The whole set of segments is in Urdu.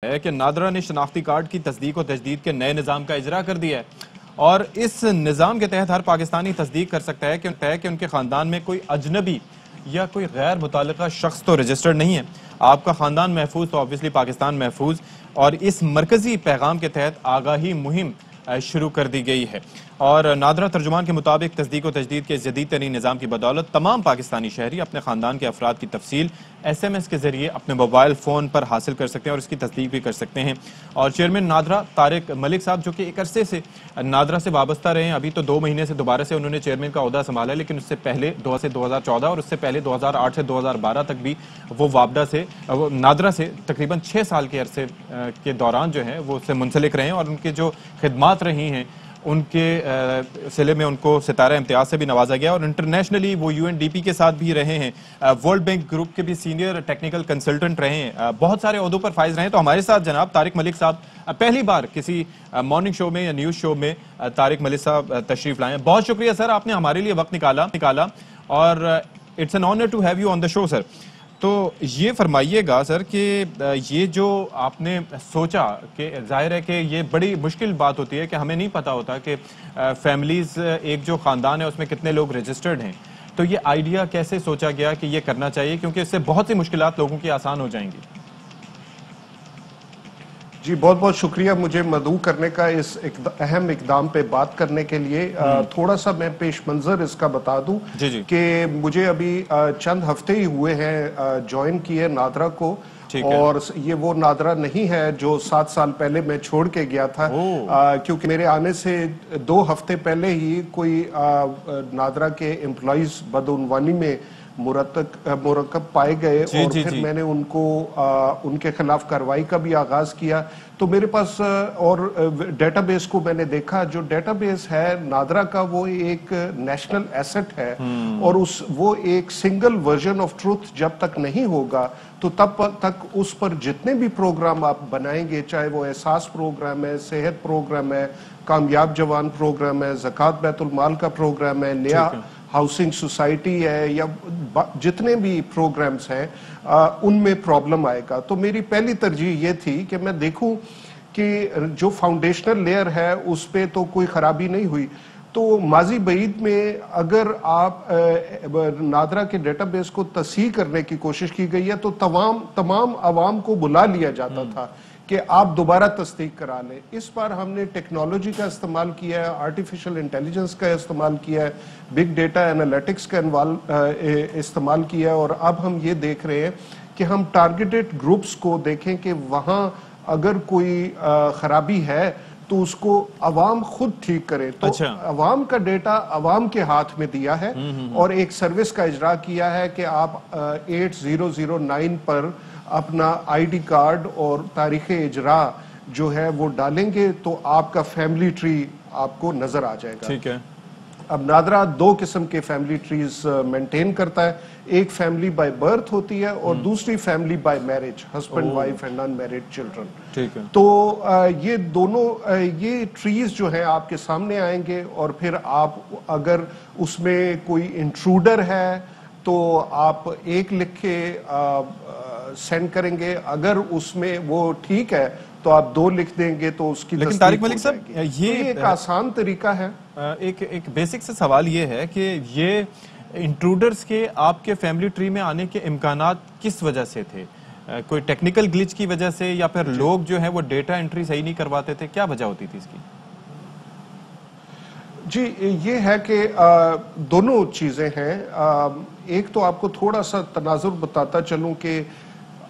ہے کہ نادرہ نے شناختی کارڈ کی تصدیق و تجدید کے نئے نظام کا اجرا کر دیا ہے اور اس نظام کے تحت ہر پاکستانی تصدیق کر سکتا ہے کہ ان کے خاندان میں کوئی اجنبی یا کوئی غیر متعلقہ شخص تو رجسٹرڈ نہیں ہے. آپ کا خاندان محفوظ تو آبویسلی پاکستان محفوظ. اور اس مرکزی پیغام کے تحت آگاہی مہم شروع کر دی گئی ہے. اور نادرہ ترجمان کے مطابق تصدیق و تجدید کے جدید ترین نظام کی بدولت تمام پاکستانی شہری اپنے خاندان کے افراد کی تفصیل SMS کے ذریعے اپنے موبائل فون پر حاصل کر سکتے ہیں اور اس کی تصدیق بھی کر سکتے ہیں. اور چیئرمین نادرہ طارق ملک صاحب جو کہ ایک عرصے سے نادرہ سے وابستہ رہے ہیں, ابھی تو 2 مہینے سے دوبارہ سے انہوں نے چیئرمین کا عہدہ سنبھالا ہے, لیکن اس سے پہلے 2014 اور اس سے پہلے 2008 سے 2012 تک بھی وہ نادرہ سے تقریباً 6 سال کے عرصے کے دوران جو ہے وہ اس سے منسلک رہے ہیں اور ان کے جو خدمات رہی ہیں ان کے سلے میں ان کو ستارہ امتیاز سے بھی نوازا گیا اور انٹرنیشنلی وہ UNDP کے ساتھ بھی رہے ہیں, ورلڈ بینک گروپ کے بھی سینئر ٹیکنیکل کنسلٹنٹ رہے ہیں, بہت سارے عہدوں پر فائز رہے ہیں. تو ہمارے ساتھ جناب طارق ملک صاحب پہلی بار کسی مارننگ شو میں یا نیوز شو میں طارق ملک صاحب تشریف لائے ہیں. بہت شکریہ سر, آپ نے ہمارے لیے وقت نکالا اور it's an honour to have you on the show sir. تو یہ فرمائیے گا سر کہ یہ جو آپ نے سوچا کہ ظاہر ہے کہ یہ بڑی مشکل بات ہوتی ہے کہ ہمیں نہیں پتا ہوتا کہ فیملیز ایک جو خاندان ہے اس میں کتنے لوگ رجسٹرڈ ہیں, تو یہ آئیڈیا کیسے سوچا گیا کہ یہ کرنا چاہیے کیونکہ اس سے بہت سی مشکلات لوگوں کی آسان ہو جائیں گی؟ جی بہت بہت شکریہ مجھے مدعو کرنے کا اس اہم اقدام پہ بات کرنے کے لیے. تھوڑا سا میں پیش منظر اس کا بتا دوں کہ مجھے ابھی چند ہفتے ہی ہوئے ہیں جوائن کیے نادرہ کو, اور یہ وہ نادرہ نہیں ہے جو 7 سال پہلے میں چھوڑ کے گیا تھا, کیونکہ میرے آنے سے 2 ہفتے پہلے ہی کوئی نادرہ کے امپلائیز بدعنوانی میں مرکب پائے گئے اور پھر میں نے ان کے خلاف کارروائی کا بھی آغاز کیا. تو میرے پاس اور ڈیٹا بیس کو میں نے دیکھا, جو ڈیٹا بیس ہے نادرہ کا وہ ایک نیشنل ایسٹ ہے اور وہ ایک سنگل ورژن آف ٹروتھ جب تک نہیں ہوگا تو تب تک اس پر جتنے بھی پروگرام آپ بنائیں گے, چاہے وہ احساس پروگرام ہے, صحت پروگرام ہے, کامیاب جوان پروگرام ہے, زکوٰۃ بیت المال کا پروگرام ہے, نیا ہاؤسنگ سوسائٹی ہے, یا جتنے بھی پروگرامز ہیں ان میں پرابلم آئے گا. تو میری پہلی ترجیح یہ تھی کہ میں دیکھوں کہ جو فاؤنڈیشنل لیئر ہے اس پہ تو کوئی خرابی نہیں ہوئی. تو ماضی بعید میں اگر آپ نادرہ کے ڈیٹا بیس کو تصحیح کرنے کی کوشش کی گئی ہے تو تمام عوام کو بلا لیا جاتا تھا کہ آپ دوبارہ تصدیق کرا لیں. اس بار ہم نے ٹیکنالوجی کا استعمال کیا ہے, آرٹیفیشل انٹیلیجنس کا استعمال کیا ہے, بگ ڈیٹا انالیٹکس کا استعمال کیا ہے, اور اب ہم یہ دیکھ رہے ہیں کہ ہم ٹارگیٹڈ گروپس کو دیکھیں کہ وہاں اگر کوئی خرابی ہے تو اس کو عوام خود ٹھیک کرے. تو عوام کا ڈیٹا عوام کے ہاتھ میں دیا ہے اور ایک سروس کا اجرا کیا ہے کہ آپ 8009 پر اپنا ID کارڈ اور تاریخ اجرا جو ہے وہ ڈالیں گے تو آپ کا فیملی ٹری آپ کو نظر آ جائے گا. ٹھیک ہے. اب نادرہ 2 قسم کے فیملی ٹریز مینٹین کرتا ہے, ایک فیملی بائی برتھ ہوتی ہے اور دوسری family by marriage, husband wife and in married children. ٹھیک ہے. تو یہ دونوں یہ ٹریز جو ہیں آپ کے سامنے آئیں گے, اور پھر آپ اگر اس میں کوئی انٹروڈر ہے تو آپ 1 لکھ کے سینڈ کریں گے, اگر اس میں وہ ٹھیک ہے تو آپ 2 لکھ دیں گے تو اس کی لیکن طارق ملک صاحب یہ ایک آسان طریقہ ہے. ایک بیسک سے سوال یہ ہے کہ یہ انٹروڈرز کے آپ کے فیملی ٹری میں آنے کے امکانات کس وجہ سے تھے؟ کوئی ٹیکنیکل گلچ کی وجہ سے یا پھر لوگ جو ہیں وہ ڈیٹا انٹری صحیح نہیں کرواتے تھے, کیا وجہ ہوتی تھی اس کی؟ جی یہ ہے کہ دونوں چیزیں ہیں. ایک تو آپ کو تھوڑا سا تناظر بتاتا چلوں کہ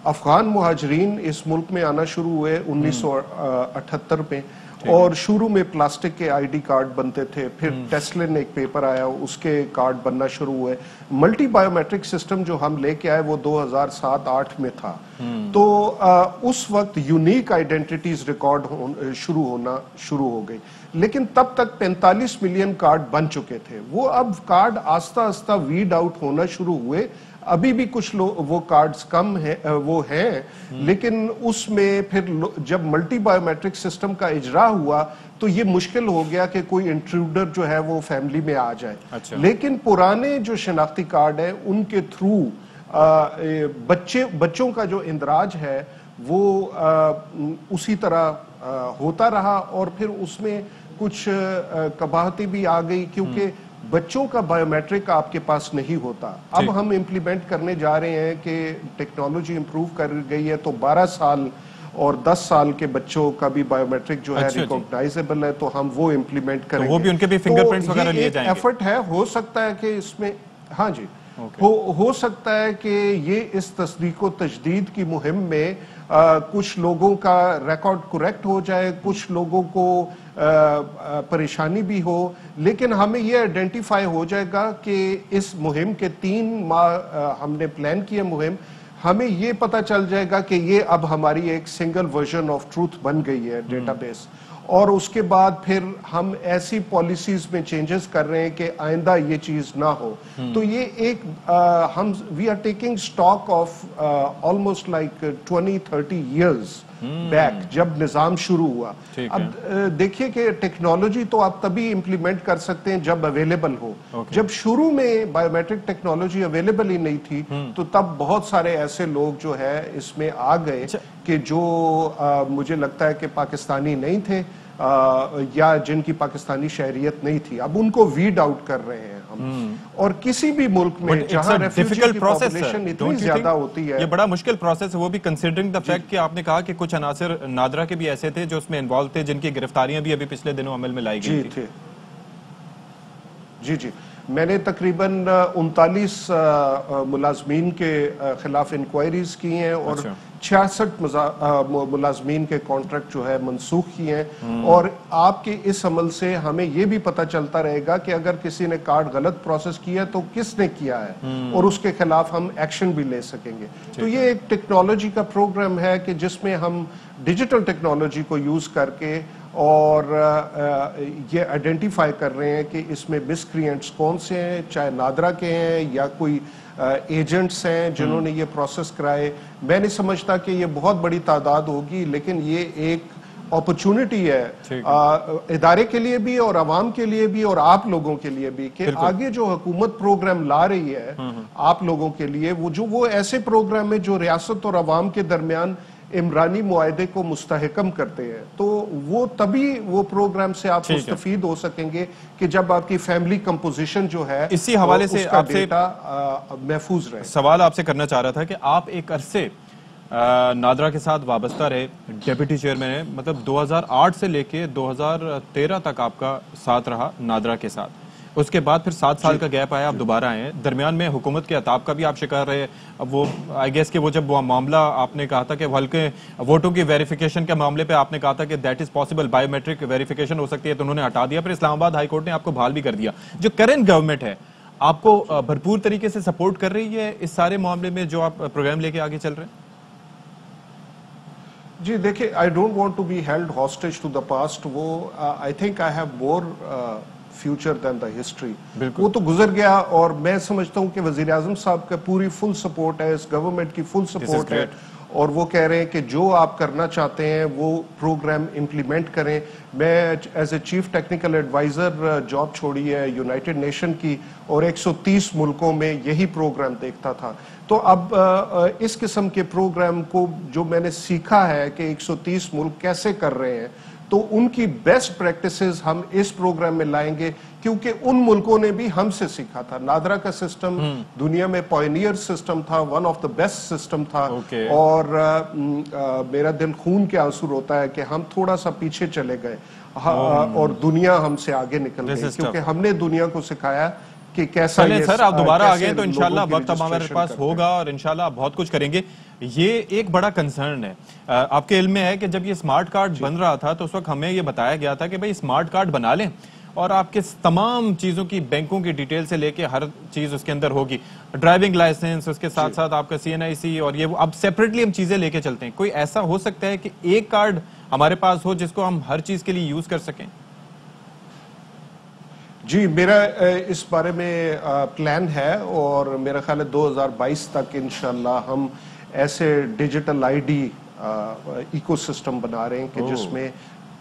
افغان مہاجرین اس ملک میں آنا شروع ہوئے 1978 میں, اور شروع میں پلاسٹک کے ID کارڈ بنتے تھے, پھر ٹیسلن ایک پیپر آیا اس کے کارڈ بننا شروع ہوئے. ملٹی بائیو میٹرک سسٹم جو ہم لے کے آئے وہ 2007-8 میں تھا. تو اس وقت یونیک آئیڈینٹیٹیز ریکارڈ ہونا شروع ہو گئی, لیکن تب تک 45 ملین کارڈ بن چکے تھے. وہ اب کارڈ آہستہ آہستہ ویڈ آؤٹ ہونا شروع ہوئے. ابھی بھی کچھ وہ کارڈز کم ہیں وہ ہیں, لیکن اس میں پھر جب ملٹی بائیو میٹرک سسٹم کا اجرا ہوا تو یہ مشکل ہو گیا کہ کوئی انٹروڈر جو ہے وہ فیملی میں آ جائے. لیکن پرانے جو شناختی کارڈ ہیں ان کے تھرو بچوں کا جو اندراج ہے وہ اسی طرح ہوتا رہا اور پھر اس میں کچھ قباحتیں بھی آ گئی کیونکہ بچوں کا بائیو میٹرک آپ کے پاس نہیں ہوتا. اب ہم امپلیمنٹ کرنے جا رہے ہیں کہ ٹیکنالوجی امپروو کر گئی ہے تو 12 سال اور 10 سال کے بچوں کا بھی بائیو میٹرک جو ہے ریکوگنائزیبل ہے تو ہم وہ امپلیمنٹ کریں گے. وہ بھی ان کے بھی فنگر پرنٹس وغیرہ لیے جائیں گے. ایفرٹ ہے, ہو سکتا ہے کہ اس میں ہاں جی ہو سکتا ہے کہ یہ اس تصدیق و تجدید کی مہم میں کچھ لوگوں کا ریکارڈ کریکٹ ہو جائے, کچھ لوگوں کو پریشانی بھی ہو, لیکن ہمیں یہ آئیڈینٹیفائی ہو جائے گا کہ اس مہم کے 3 ماہ ہم نے پلان کیا مہم, ہمیں یہ پتا چل جائے گا کہ یہ اب ہماری ایک سنگل ورژن آف ٹروتھ بن گئی ہے ڈیٹا بیس, اور اس کے بعد پھر ہم ایسی پالیسیز میں چینجز کر رہے ہیں کہ آئندہ یہ چیز نہ ہو. تو یہ ایک ہم we are taking stock of almost like 20-30 years back جب نظام شروع ہوا. اب دیکھیے کہ ٹیکنالوجی تو آپ تبھی امپلیمنٹ کر سکتے ہیں جب اویلیبل ہو. جب شروع میں بائیو میٹرک ٹیکنالوجی اویلیبل ہی نہیں تھی تو تب بہت سارے ایسے لوگ جو ہے اس میں آ گئے کہ جو مجھے لگتا ہے کہ پاکستانی نہیں تھے یا جن کی پاکستانی شہریت نہیں تھی, اب ان کو ویڈ آؤٹ کر رہے ہیں ہم. اور کسی بھی ملک میں جہاں ریفیوجی کی پاپولیشن اتنی زیادہ ہوتی ہے, یہ بڑا مشکل پروسیس ہے, وہ بھی کنسیڈرنگ دا فیکٹ کہ آپ نے کہا کہ کچھ عناصر نادرا کے بھی ایسے تھے جو اس میں انوالو تھے, جن کی گرفتاریاں بھی ابھی پچھلے دنوں عمل میں لائی گئی تھی. جی میں نے تقریباً 39 ملازمین کے خلاف انکوائریز کی ہیں اور 66 ملازمین کے کانٹریکٹ جو ہے منسوخ کیے ہیں. اور آپ کے اس عمل سے ہمیں یہ بھی پتہ چلتا رہے گا کہ اگر کسی نے کارڈ غلط پروسیس کیا تو کس نے کیا ہے اور اس کے خلاف ہم ایکشن بھی لے سکیں گے. تو یہ ایک ٹیکنالوجی کا پروگرام ہے کہ جس میں ہم ڈیجیٹل ٹیکنالوجی کو یوز کر کے اور یہ آئیڈینٹیفائی کر رہے ہیں کہ اس میں مسکرینٹس کون سے ہیں, چاہے نادرا کے ہیں یا کوئی ایجنٹس ہیں جنہوں نے یہ پروسیس کرائے. میں نہیں سمجھتا کہ یہ بہت بڑی تعداد ہوگی, لیکن یہ ایک اپرچونٹی ہے ادارے کے لیے بھی اور عوام کے لیے بھی اور آپ لوگوں کے لیے بھی کہ آگے جو حکومت پروگرام لا رہی ہے آپ لوگوں کے لیے, وہ ایسے پروگرام ہے جو ریاست اور عوام کے درمیان عمرانی معاہدے کو مستحکم کرتے ہیں. تو وہ تبھی وہ پروگرام سے آپ مستفید ہو سکیں گے کہ جب آپ کی فیملی کمپوزیشن جو ہے اسی حوالے سے آپ سے محفوظ رہے. سوال آپ سے کرنا چاہ رہا تھا کہ آپ ایک عرصے نادرا کے ساتھ وابستہ رہے, ڈیپٹی چیئرمین ہیں, مطلب 2008 سے لے کے 2013 تک آپ کا ساتھ رہا نادرا کے ساتھ. اس کے بعد پھر 7 سال کا گیپ آیا, آپ دوبارہ آئے ہیں. درمیان میں حکومت کے عطاب کا بھی آپ شکار رہے. اب وہ آئی گیس کہ وہ جب وہ معاملہ آپ نے کہا تھا کہ ہلکے ووٹوں کی ویریفیکیشن کے معاملے پہ آپ نے کہا تھا کہ that is possible, biometric verification ہو سکتی ہے, تو انہوں نے ہٹا دیا. پھر اسلام آباد ہائی کورٹ نے آپ کو بحال بھی کر دیا. جو کرنٹ گورنمنٹ ہے آپ کو بھرپور طریقے سے سپورٹ کر رہی ہے اس سارے معاملے میں جو آپ پروگرام لے کے آگے چل رہے ہیں؟ جی دیکھیں, I don't want to be held hostage to the past. وہ I think I have more future than the history. وہ تو گزر گیا اور میں سمجھتا ہوں کہ وزیر اعظم صاحب کا پوری فل سپورٹ ہے, اس گورنمنٹ کی فل سپورٹ ہے, اور وہ کہہ رہے ہیں کہ جو آپ کرنا چاہتے ہیں وہ پروگرام امپلیمنٹ کریں. میں as a chief technical adviser job چھوڑی ہے یونائٹڈ نیشن کی اور 130 ملکوں میں یہی پروگرام دیکھتا تھا. تو اب اس قسم کے پروگرام کو جو میں نے سیکھا ہے کہ 130 ملک کیسے کر رہے ہیں, تو ان کی بیسٹ پریکٹسز ہم اس پروگرام میں لائیں گے, کیونکہ ان ملکوں نے بھی ہم سے سیکھا تھا. نادرا کا سسٹم دنیا میں پائنیئر سسٹم تھا, one of the best system تھا, اور میرا دل خون کے آنسو روتا ہے کہ ہم تھوڑا سا پیچھے چلے گئے اور دنیا ہم سے آگے نکل گئی, کیونکہ ہم نے دنیا کو سکھایا کہ کیسا یہ سر آپ دوبارہ آگئے تو انشاءاللہ وقت اب ہمارے پاس ہوگا اور انشاءاللہ آپ بہت کچھ کریں گے. یہ ایک بڑا کنسرن ہے, آپ کے علم میں ہے کہ جب یہ سمارٹ کارڈ بن رہا تھا تو اس وقت ہمیں یہ بتایا گیا تھا کہ بھئی سمارٹ کارڈ بنا لیں اور آپ کے تمام چیزوں کی بینکوں کی ڈیٹیل سے لے کے ہر چیز اس کے اندر ہوگی, ڈرائیونگ لائسنس, اس کے ساتھ ساتھ آپ کا CNIC, اور یہ اب سیپریٹلی ہم چیزیں لے کے چلتے ہیں. کوئی ایسا ہو سکتا ہے کہ ایک کارڈ ہمارے پاس ہو جس کو ہم ہر چیز کے لیے یوز کر سکیں؟ جی میرا اس بارے میں پلان ہے, اور میرا خیال ہے 2022 تک انشاءاللہ ہم ایسے ڈیجیٹل ID ایکو سسٹم بنا رہے ہیں کہ جس میں